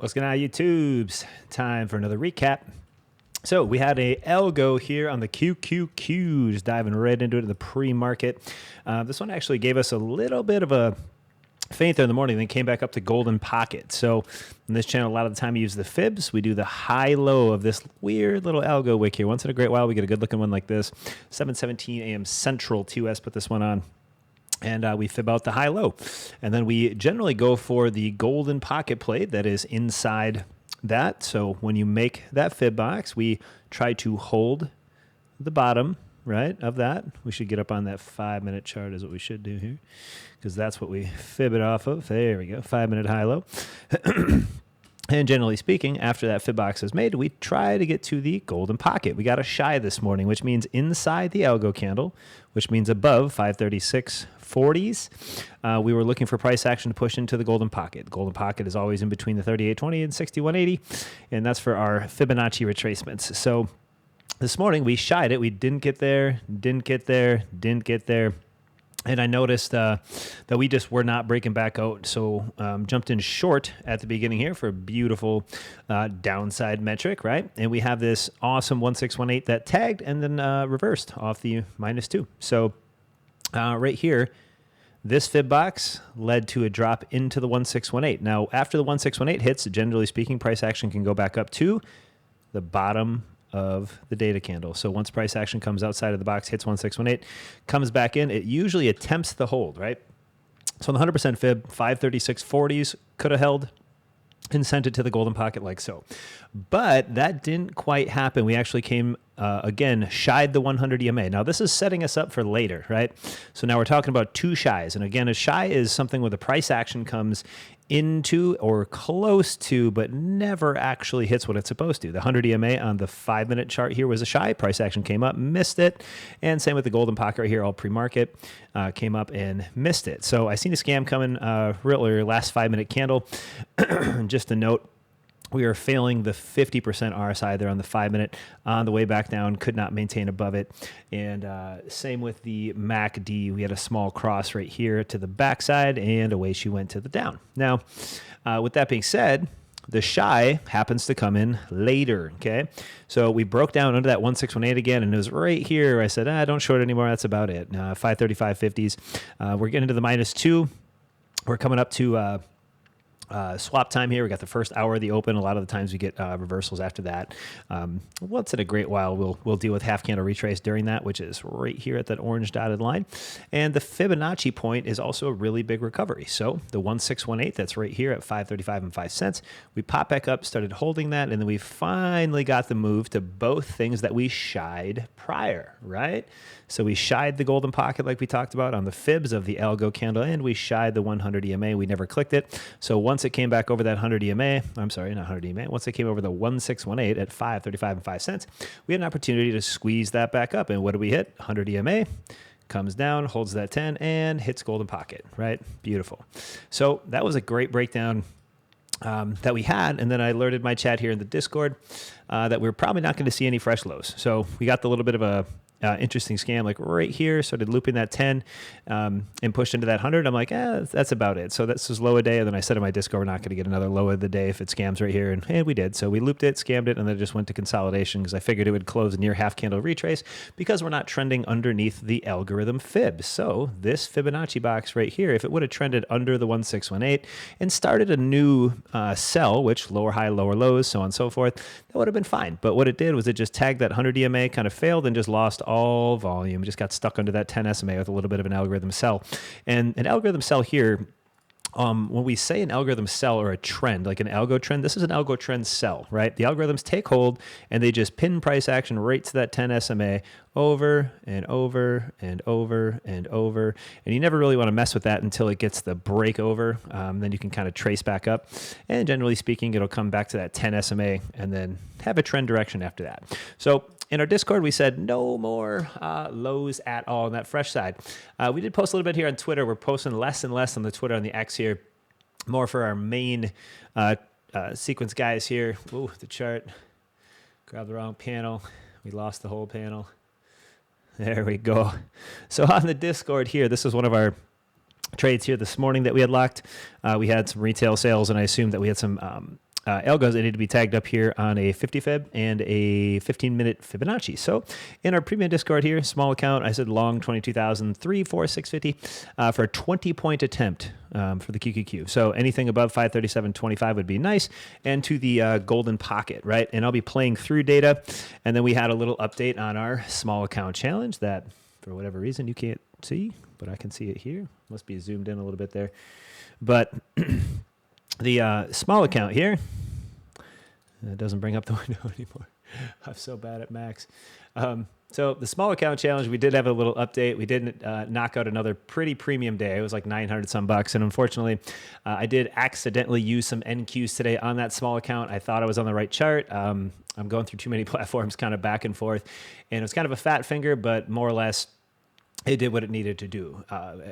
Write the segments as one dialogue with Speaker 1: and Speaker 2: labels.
Speaker 1: What's going on, YouTubes? Time for another recap. So we had a algo here on the QQQ, just diving right into it in the pre-market. This one actually gave us a little bit of a faint there in the morning, then came back up to golden pocket. So in this channel, a lot of the time we use the fibs. We do the high-low of this weird little algo wick here. Once in a great while, we get a good-looking one like this. 7:17 a.m. Central, TUS put this one on. And we fib out the high-low. And then we generally go for the golden pocket plate that is inside that. So when you make that fib box, we try to hold the bottom, right, of that. We should get up on that 5-minute chart is what we should do here, because that's what we fib it off of. There we go, 5-minute high-low. And generally speaking, after that fib box is made, we try to get to the golden pocket. We got a shy this morning, which means inside the algo candle, which means above 536.40s. We were looking for price action to push into the golden pocket. The golden pocket is always in between the 38.20 and 61.80, and that's for our Fibonacci retracements. So this morning we shied it. We didn't get there, didn't get there, didn't get there. And I noticed that we just were not breaking back out, so jumped in short at the beginning here for a beautiful downside metric, right? And we have this awesome 1618 that tagged and then reversed off the -2. So right here, this fib box led to a drop into the 1618. Now, after the 1618 hits, generally speaking, price action can go back up to the bottom of the data candle. So once price action comes outside of the box, hits 1618, comes back in, it usually attempts the hold, right? So on the 100% fib, 536.40s could have held and sent it to the golden pocket like so. But that didn't quite happen. We actually came, again, shied the 100 EMA. Now, this is setting us up for later, right? So now we're talking about two shies. And again, a shy is something where the price action comes into or close to, but never actually hits what it's supposed to. The 100 EMA on the 5-minute chart here was a shy. Price action came up, missed it. And same with the golden pocket right here, all pre-market, came up and missed it. So I seen a scam coming real early, last 5-minute candle. Just a note, we are failing the 50% RSI there on the 5-minute. On the way back down, could not maintain above it. And same with the MACD. We had a small cross right here to the backside, and away she went to the down. Now, with that being said, the shy happens to come in later, okay? So we broke down under that 1618 again, and it was right here. I said, don't short anymore. That's about it. 535.50s. We're getting to the -2. We're coming up to swap time here. We got the first hour of the open. A lot of the times we get reversals after that. Once in a great while, we'll deal with half candle retrace during that, which is right here at that orange dotted line. And the Fibonacci point is also a really big recovery. So the 1618, that's right here at 535.05. We pop back up, started holding that, and then we finally got the move to both things that we shied prior, right? So we shied the golden pocket like we talked about on the fibs of the algo candle, and we shied the 100 EMA. We never clicked it. So once it came back over that 100 EMA, I'm sorry, not 100 EMA, once it came over the 1618 at 535.05, we had an opportunity to squeeze that back up. And what did we hit? 100 EMA. Comes down, holds that 10, and hits golden pocket, right? Beautiful. So that was a great breakdown that we had. And then I alerted my chat here in the Discord that we're probably not going to see any fresh lows. So we got the little bit of a interesting scam, like right here, started looping that 10 and pushed into that 100. I'm like, that's about it. So this is low a day. And then I said in my Discord, we're not going to get another low of the day if it scams right here. And we did. So we looped it, scammed it, and then just went to consolidation because I figured it would close a near half candle retrace because we're not trending underneath the algorithm fib. So this Fibonacci box right here, if it would have trended under the 1618 and started a new sell, which lower high, lower lows, so on and so forth, that would have been fine. But what it did was it just tagged that 100 EMA, kind of failed and just lost all volume, just got stuck under that 10 SMA with a little bit of an algorithm sell. And an algorithm sell here, when we say an algorithm sell or a trend, like an algo trend, this is an algo trend sell, right? The algorithms take hold and they just pin price action right to that 10 SMA over and over and over and over. And you never really want to mess with that until it gets the break over. Then you can kind of trace back up. And generally speaking, it'll come back to that 10 SMA and then have a trend direction after that. So in our Discord, we said no more lows at all on that fresh side. We did post a little bit here on Twitter. We're posting less and less on the Twitter, on the X here, more for our main sequence guys here. Ooh, the chart. Grab the wrong panel. We lost the whole panel. There we go. So on the Discord here, this is one of our trades here this morning that we had locked. We had some retail sales, and I assumed that we had some algos, they need to be tagged up here on a 50 Fib and a 15-minute Fibonacci. So in our premium Discord here, small account, I said long 22,000, 3, 4, 650 for a 20-point attempt for the QQQ. So anything above 537.25 would be nice, and to the golden pocket, right? And I'll be playing through data. And then we had a little update on our small account challenge that, for whatever reason, you can't see, but I can see it here. Must be zoomed in a little bit there. But the small account here, it doesn't bring up the window anymore. I'm so bad at Macs. So the small account challenge, we did have a little update. We did knock out another pretty premium day. It was like 900 some bucks. And unfortunately, I did accidentally use some NQs today on that small account. I thought I was on the right chart. I'm going through too many platforms kind of back and forth. And it was kind of a fat finger, but more or less, it did what it needed to do,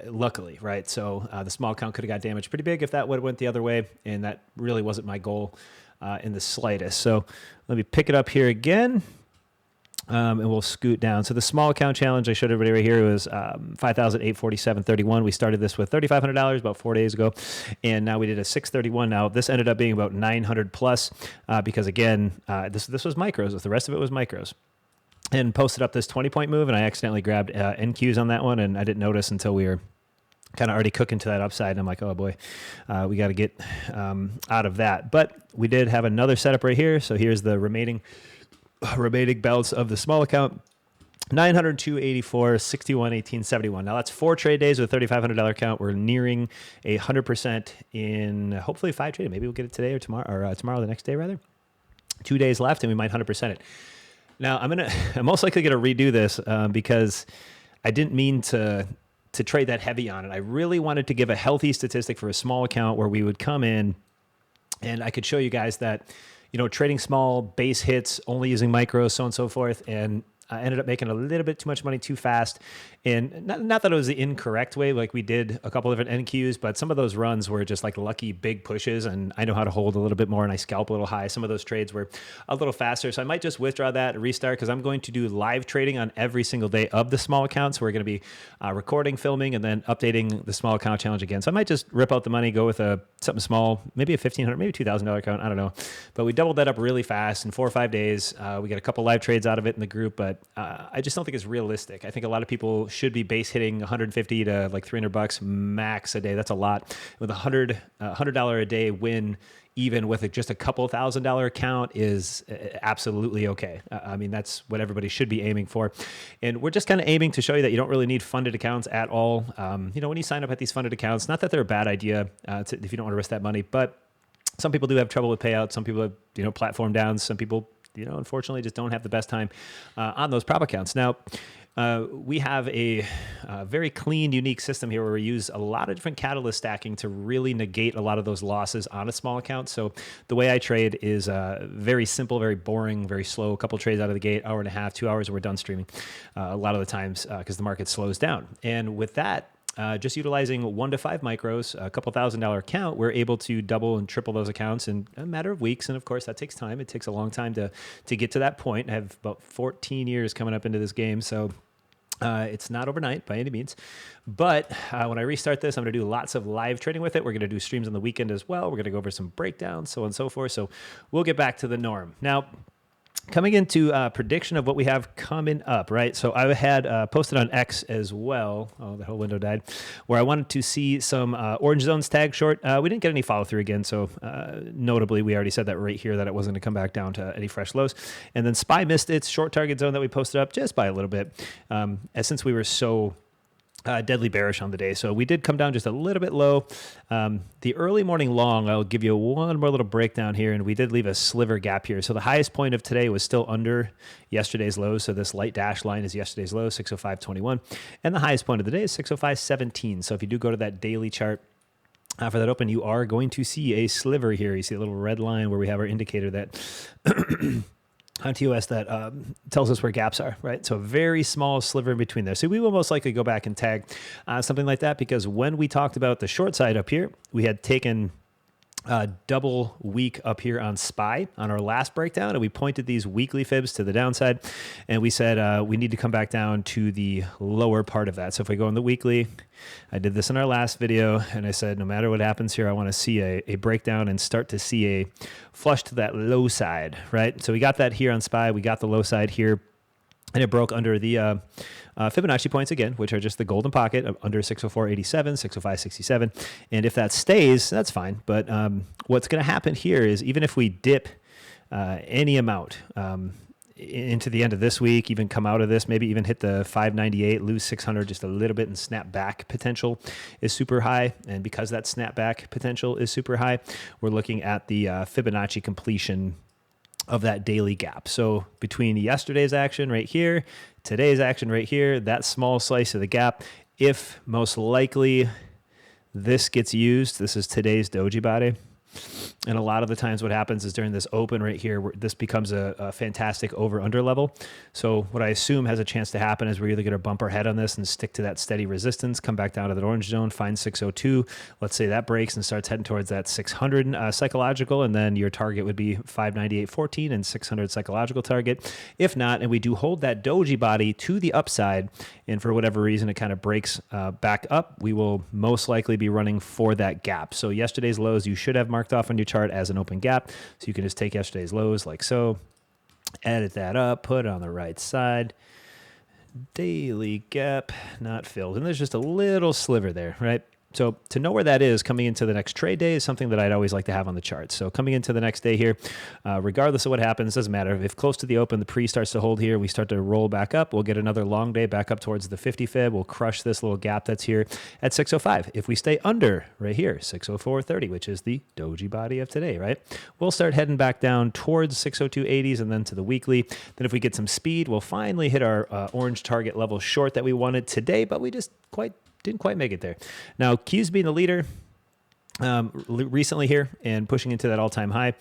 Speaker 1: luckily, right? So the small account could have got damaged pretty big if that would have went the other way, and that really wasn't my goal in the slightest. So let me pick it up here again, and we'll scoot down. So the small account challenge I showed everybody right here was $5,847.31. We started this with $3,500 about 4 days ago, and now we did a $631. Now this ended up being about 900 plus because again, this was micros. The rest of it was micros. And posted up this 20-point move, and I accidentally grabbed NQs on that one, and I didn't notice until we were kind of already cooking to that upside, and I'm like, oh boy, we got to get out of that. But we did have another setup right here, so here's the remaining belts of the small account. 902.84, 61, 18, 71. Now that's 4 trade days with a $3,500 account. We're nearing 100% in hopefully 5 trades. Maybe we'll get it today or tomorrow, the next day rather. 2 days left, and we might 100% it. Now, I'm most likely going to redo this because I didn't mean to trade that heavy on it. I really wanted to give a healthy statistic for a small account where we would come in and I could show you guys that, trading small base hits, only using micros, so on and so forth. And I ended up making a little bit too much money too fast. And not that it was the incorrect way, like we did a couple different NQs, but some of those runs were just like lucky big pushes, and I know how to hold a little bit more, and I scalp a little high. Some of those trades were a little faster, so I might just withdraw that, restart, because I'm going to do live trading on every single day of the small account. So we're going to be recording, filming, and then updating the small account challenge again. So I might just rip out the money, go with something small, maybe a $1,500, maybe $2,000 account, I don't know. But we doubled that up really fast in 4 or 5 days. We got a couple live trades out of it in the group, but I just don't think it's realistic. I think a lot of people should be base hitting 150 to like $300 max a day. That's a lot. With $100 a day win, even with just a couple $1,000 account, is absolutely okay. I mean, that's what everybody should be aiming for. And we're just kind of aiming to show you that you don't really need funded accounts at all. When you sign up at these funded accounts, not that they're a bad idea if you don't want to risk that money, but some people do have trouble with payouts. Some people have, platform downs. Some people, unfortunately just don't have the best time on those prop accounts. Now, we have a very clean, unique system here where we use a lot of different catalyst stacking to really negate a lot of those losses on a small account. So the way I trade is very simple, very boring, very slow. A couple trades out of the gate, hour and a half, 2 hours, we're done streaming a lot of the times because the market slows down. And with that, just utilizing 1 to 5 micros, a couple $1,000 account, we're able to double and triple those accounts in a matter of weeks. And of course, that takes time. It takes a long time to get to that point. I have about 14 years coming up into this game. So it's not overnight by any means. But when I restart this, I'm going to do lots of live trading with it. We're going to do streams on the weekend as well. We're going to go over some breakdowns, so on and so forth. So we'll get back to the norm. Now, coming into prediction of what we have coming up, right? So I had posted on X as well. Oh, the whole window died. Where I wanted to see some orange zones tag short. We didn't get any follow through again. So notably, we already said that right here that it wasn't going to come back down to any fresh lows. And then SPY missed its short target zone that we posted up just by a little bit. Since we were so deadly bearish on the day. So we did come down just a little bit low. The early morning long, I'll give you one more little breakdown here, and we did leave a sliver gap here. So the highest point of today was still under yesterday's low. So this light dash line is yesterday's low, 605.21. And the highest point of the day is 605.17. So if you do go to that daily chart, for that open, you are going to see a sliver here. You see a little red line where we have our indicator that on TOS that tells us where gaps are, right? So a very small sliver in between there. So we will most likely go back and tag something like that, because when we talked about the short side up here, we had taken double week up here on SPY on our last breakdown, and we pointed these weekly fibs to the downside, and we said we need to come back down to the lower part of that. So if we go in the weekly, I did this in our last video, and I said no matter what happens here, I want to see a breakdown and start to see a flush to that low side, right? So we got that here on SPY. We got the low side here, and it broke under the Fibonacci points again, which are just the golden pocket under 604.87, 605.67. And if that stays, that's fine. But what's going to happen here is even if we dip any amount into the end of this week, even come out of this, maybe even hit the 598, lose 600 just a little bit, and snap back potential is super high. And because that snapback potential is super high, we're looking at the Fibonacci completion of that daily gap. So between yesterday's action right here, today's action right here, that small slice of the gap, if most likely this gets used, this is today's doji body. And a lot of the times what happens is during this open right here, this becomes a fantastic over-under level. So what I assume has a chance to happen is we're either going to bump our head on this and stick to that steady resistance, come back down to that orange zone, find 602. Let's say that breaks and starts heading towards that 600 psychological, and then your target would be 598.14 and 600 psychological target. If not, and we do hold that doji body to the upside, and for whatever reason it kind of breaks back up, we will most likely be running for that gap. So yesterday's lows you should have marked off on your chart as an open gap. So you can just take yesterday's lows like so, edit that up, put it on the right side. Daily gap not filled. And there's just a little sliver there, right? So to know where that is coming into the next trade day is something that I'd always like to have on the chart. So coming into the next day here, regardless of what happens, doesn't matter. If close to the open, the pre starts to hold here, we start to roll back up. We'll get another long day back up towards the 50 fib. We'll crush this little gap that's here at 605. If we stay under right here, 604.30, which is the doji body of today, right? We'll start heading back down towards 602.80s and then to the weekly. Then if we get some speed, we'll finally hit our orange target level short that we wanted today, but we just didn't quite make it there. Now, Q's being the leader recently here and pushing into that all-time high.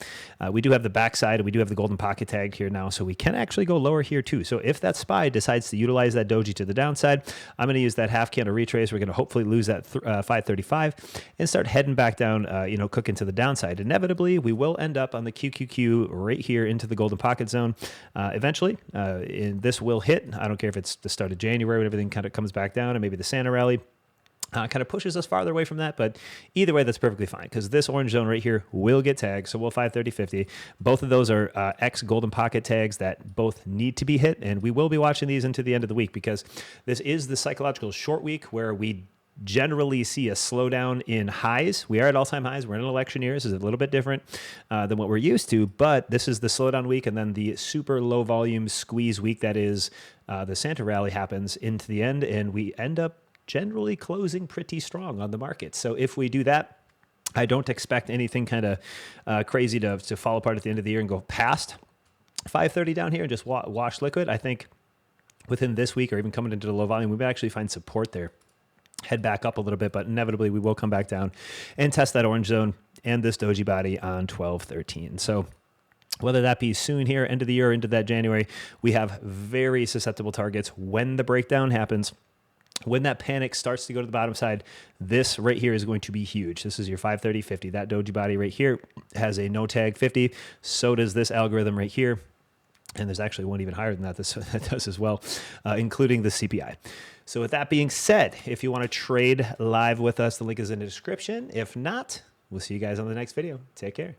Speaker 1: We do have the backside, and we do have the golden pocket tagged here now, so we can actually go lower here too. So if that SPY decides to utilize that doji to the downside, I'm going to use that half candle retrace. We're going to hopefully lose that 535 and start heading back down, cooking to the downside. Inevitably, we will end up on the QQQ right here into the golden pocket zone eventually. And this will hit. I don't care if it's the start of January when everything kind of comes back down, and maybe the Santa rally kind of pushes us farther away from that, but either way, that's perfectly fine because this orange zone right here will get tagged, so we'll 530.50. Both of those are X golden pocket tags that both need to be hit, and we will be watching these into the end of the week because this is the psychological short week where we generally see a slowdown in highs. We are at all-time highs. We're in an election year. This is a little bit different than what we're used to, but this is the slowdown week, and then the super low volume squeeze week that is the Santa rally happens into the end, and we end up generally closing pretty strong on the market. So if we do that, I don't expect anything kind of crazy to fall apart at the end of the year and go past 530 down here and just wash liquid. I think within this week or even coming into the low volume, we may actually find support there. Head back up a little bit, but inevitably we will come back down and test that orange zone and this doji body on 1213. So whether that be soon here, end of the year, into that January, we have very susceptible targets when the breakdown happens. When that panic starts to go to the bottom side, this right here is going to be huge. This is your 530.50. That doji body right here has a no tag 50. So does this algorithm right here. And there's actually one even higher than that. That does as well, including the CPI. So with that being said, if you want to trade live with us, the link is in the description. If not, we'll see you guys on the next video. Take care.